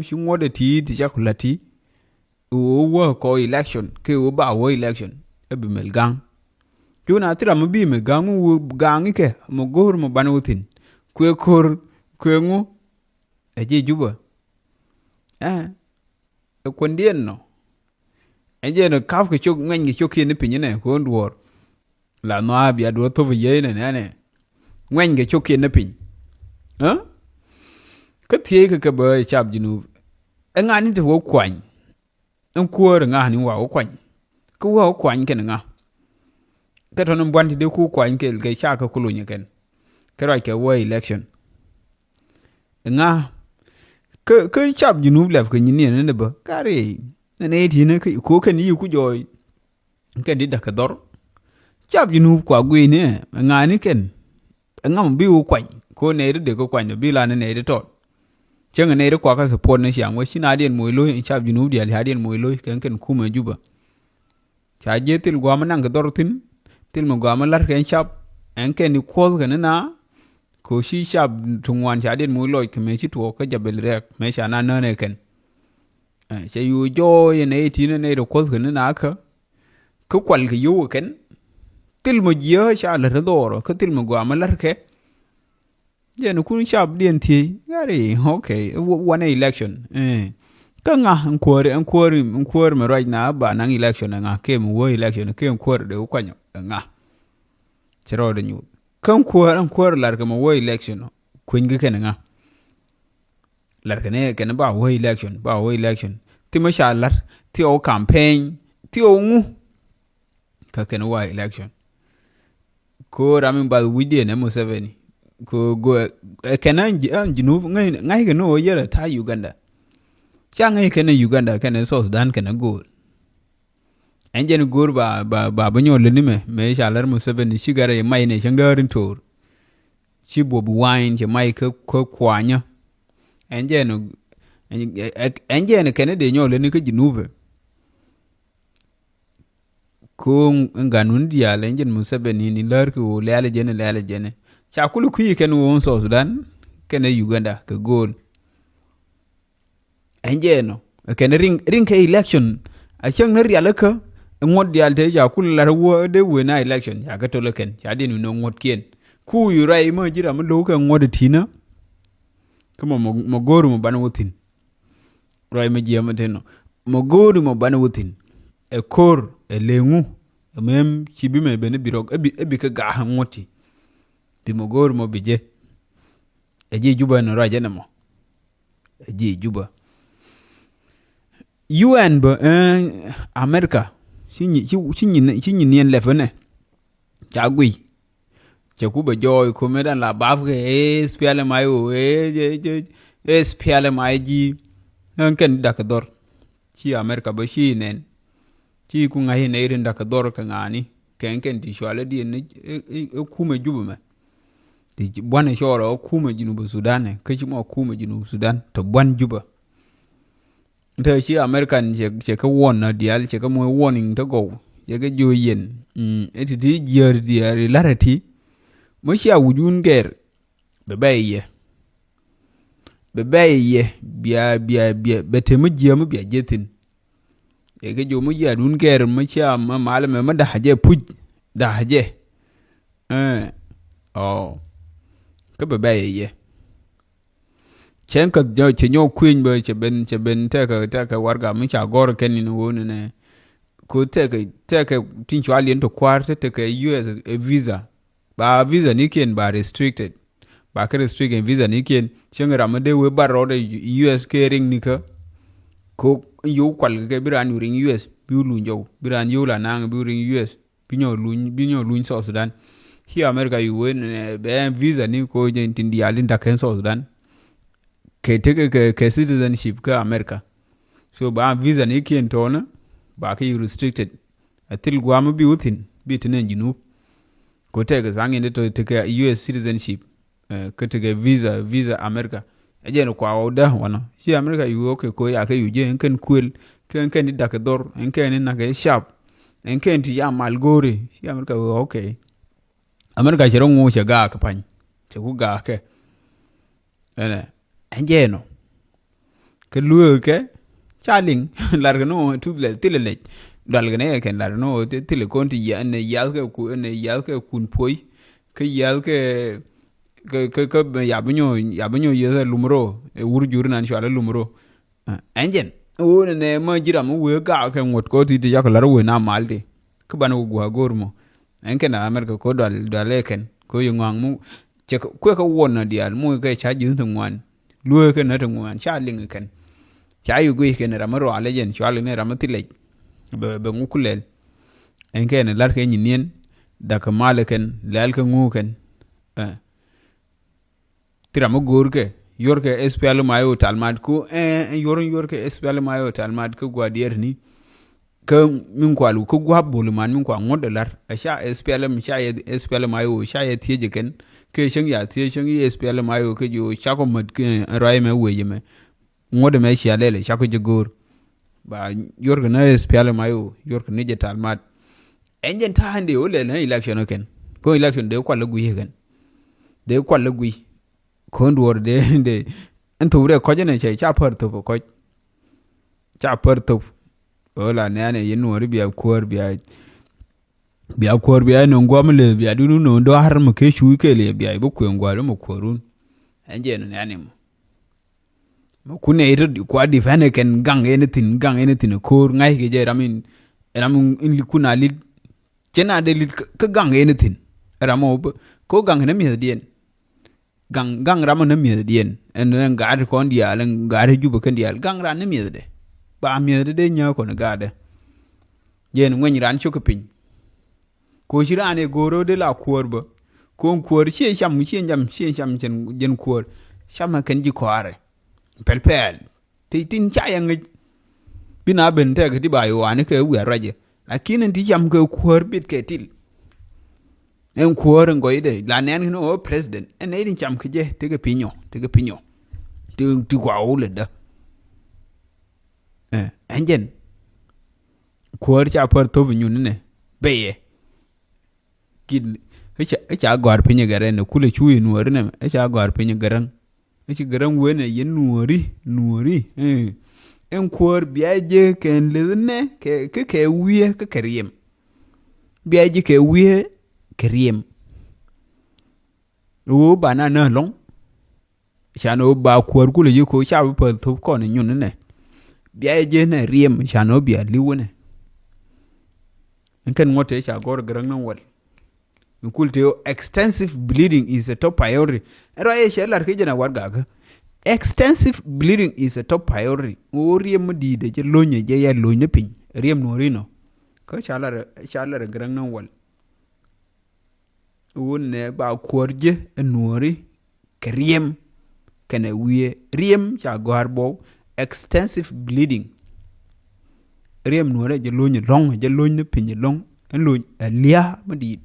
shi ngode ti chakulati wo ko election ke wo ba wo election e bi mel gang juna tira mo bi me gang wo gang ke mo gor mo ban wutin kwe kor kwe ngu e je juba e kondien no e je no kaf ke chok ngeng ke chok ni pinyene ko ndwor la no abia do to ye ne ne ngeng ke chok ni piny ka tie ke ba chap junu e ngani to wo kwan en kuor nga ni wa wo kwan ku wo kwan ken nga ka to non bwandi de ku kwan ke ke cha ka kulu ken ka ra ke wo election nga ke chap junu lef ke ni ne ba kare ne ti ne ko ken yi ku joy ken di da ka dor chap junu kwa gwe ne nga ni ken nga mo bi wo kwan ko ne de ko kwan bi la ne de to cheng ne de kwa ka support ne xiang wo sina den moy lo chap junu di ali hadien moy lo ken kuma juba cha je til gwa ma nang dor tin til mo gwa ma lar ken chap en ken ni ko ken na ko shi chap tungwan cha den moy lo ke me chi to ka jabel rek me sha na ne ken che yu jo ye ne ti ne de ko ken na ka ko kwal ke yu ken til mo je sha la dor ko til mo gwa ma lar ke je no kun chap den ti gari okay one election ka nga nkwori me right na ba nang election nga ke mo wo election ke nkwori de kwanyo nga chero de nyu kan nkwori lar ke mo wo election kun ge ken nga lar ke ne ken ba wo election ti mo sha lar ti o campaign ti o ngu ka ken wa election ko ramin ba widi ne mo 7 ko go kenan jinu ngai ke no yera ta Uganda changa kene Uganda kene South Sudan kene gor enjen gor ba banyo le me shalar mu 7 shigare mai ne changarin tor chi bob wine che mai ko kwanya enjen kene de nyole ni ke jinube ko nganun dia le enjen mu 7 ni lar ko le jene cha kulu kuyi kene won South Sudan kene Uganda ke gor enjeno ken ring ke election a chang na riala ka ngod dial te ja kul la wo de we na election ya ga to leken ya de no ngod kien ku yu rai ma jira mo lo ka ngod tina kuma mo goru mo ban wutin rai ma ji ma teno mo goru mo ban wutin e kor e lengu mem ci bi me ben birok e bi ka ga ngoti bi mo goru mo bije e ji juba no raje na mo e ji juba UN ba America chi nyen lefene cha gui cha ku ba joy ko medan la baf ke spiale mai o spiale mai ji ken dak dor chi America ba shi nen chi ku ngai ne rin dak dor ka ngani ken ti shwale di ne ku me jubu me ti bwana shoro ku me Junubu Sudan ke chi mo ku me Junubu Sudan to bwan juba ta shi American che ka won na dial che ka mo warning to go che ka jo yen eti di yer diari larati mo sha wujun ger be baye bia bete mo jiem bia jetin e ka jo mo ya dun ger mo sha ma malame ma da haje puj da haje ka be baye chen ka jo che nyo queen ba che ben ta ka warga mun cha gor ken ni woni ne ko ta ka tin chwa lien to kwarte ta ka US visa ba visa ni ken ba restricted ba ka restricted visa ni ken chen ra ma de we ba ro de US ke ring ni ka ko yo kwal ke biran ring US bi lu njo biran yo la nang bi ring US bi nyo lu South Sudan here America you win be visa ni ko je tin dialin da ken South Sudan ke citizenship ka America so ba visa ni kien tona ba ka restricted atil gwa mo bi utin bi tenen jinu ko te ga zangi to ka US citizenship ka te visa America ejen kwa oda wana si America yu okay ko ya ka yu je ken kwel ken ni dak dor ken na ga sharp ken ti ya malgore si America okay America chero ngo che ga ka pan che ku ga ke ene enjeno cái lùa cái cha linh là cái nó thu lệ tê lệ đoàn cái này cái là nó tê lệ con thì giờ này giờ cái cuốn phối cái giờ cái ya banyo giờ lumro ur jur nan shwala lumro engine o ne ma jira mu we ga cái ngot ko ti ya kala we na malde cái ban wo gwa gormo en ken america ko dal ken ko yungang mu che ko ka wona dial mu ga cha jin thungwan lùa cái nó thungwan cha linh ken cha yu gui ken ramaro ale jen shwala ne ramatile be ngukulel en ken lar ke nyinen da ka malken lal ka ngu ken tira mo gorke yorke SPL mayo talmad ko yorke SPL mayo talmad ko gwadier ni ka min kwalu ko gwa boluman min kwa ngodalar a sha SPL mi sha SPL mayo sha ya tieje ken ke shang ya tie shang SPL mayo ke jo sha ko mad ke rai me weye me ngode me sha lele sha ko jogor ba yorke na SPL mayo yorke ni je talmad enjen ta hande o le na election ken ko election de kwa lagu yegen de kwa lagu ko nduor de enture ko jene che cha par to ko cha par to ola ne yen nuor biya kor biya no ngomle biya dunu no ndo har mu ke shu ke le biya bu ko ngware mu korun anje no ne mo kune ito kwa defend ken gang anything kor ngai ke je ramin in kuna lit kena de lit ka gang anything ramo ko gang ne mi dien gang ramo na miede dien en gaade kon dial en gaade juba kan dial gang ran na miede de ba miede de nya ko na gaade jen ngwen ran chukupin ko shirane goro de la korba kon kor che sham jen kor sham kan ji kware pel tin cha yang bina ben te di ba yo an ke wi raje lakini ti sham ko kor bit ke til en kuoren goide la nen no president en edin cham kje tege pinyo ti kwa ole da enjen kuor cha par to nyun ne beye kid cha gwar pinyo gare ne kule chuyi nuor ne cha gwar pinyo garan garan wene yen nuori en kuor biaje ken le ne ke wiye ke keriem biaje ke wiye keriem o banana long chano ba kuor kule yiko cha pa to ko ne nyun ne bia je ne riem chano bia liwone en kan ngote cha gor grang non wal min kulte extensive bleeding is a top priority ro e shelar ke jena warga ga extensive bleeding is a top priority o riem di de je lonye je ya lonye pin riem no rino ko chalar grang non wal wonne ba korje enori kriem kana wiye riem cha garbo extensive bleeding riem nore je lonye pinye long en lo lia madi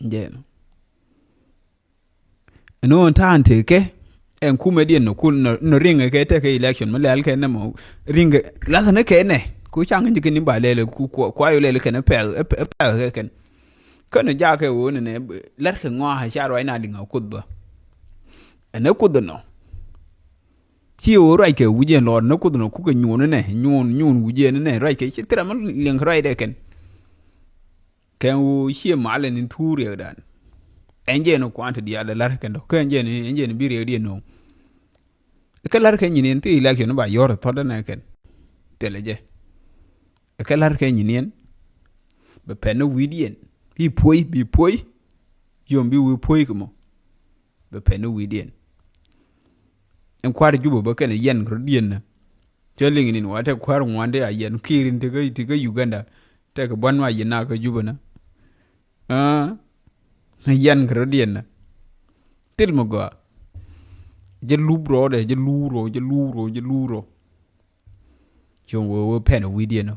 ndeno no tante ke en kumedien no kun no ringa ke te ke election malal ke ne mo ringa la ne ke ne ku chang ngi ni ba lele ku kwa yo lele ke ne pel ke kana ja ke woni ne lar ke ngwa ha sharo ina dinga kudba ene kudno ti o rai ke wuje no na kudno ku ke nyun wuje ne rai ke tira man ling rai de ken wo shi male ni turi dan enje no kwanta dia da lar ke ndo ke enje ni bire di no ke lar ke nyinen ti election ba yor to da na ken teleje ke lar ke nyinen be peno widien bi poi yombi wi poi ko be penu widien en kwar jubo ba kana yen rodien na teling ni wata kwar ngwande a yen kirin tiga Uganda te ko bonwa yina ko jubo na yen rodien na til mo go je lubro de je luro jo wo penu widien no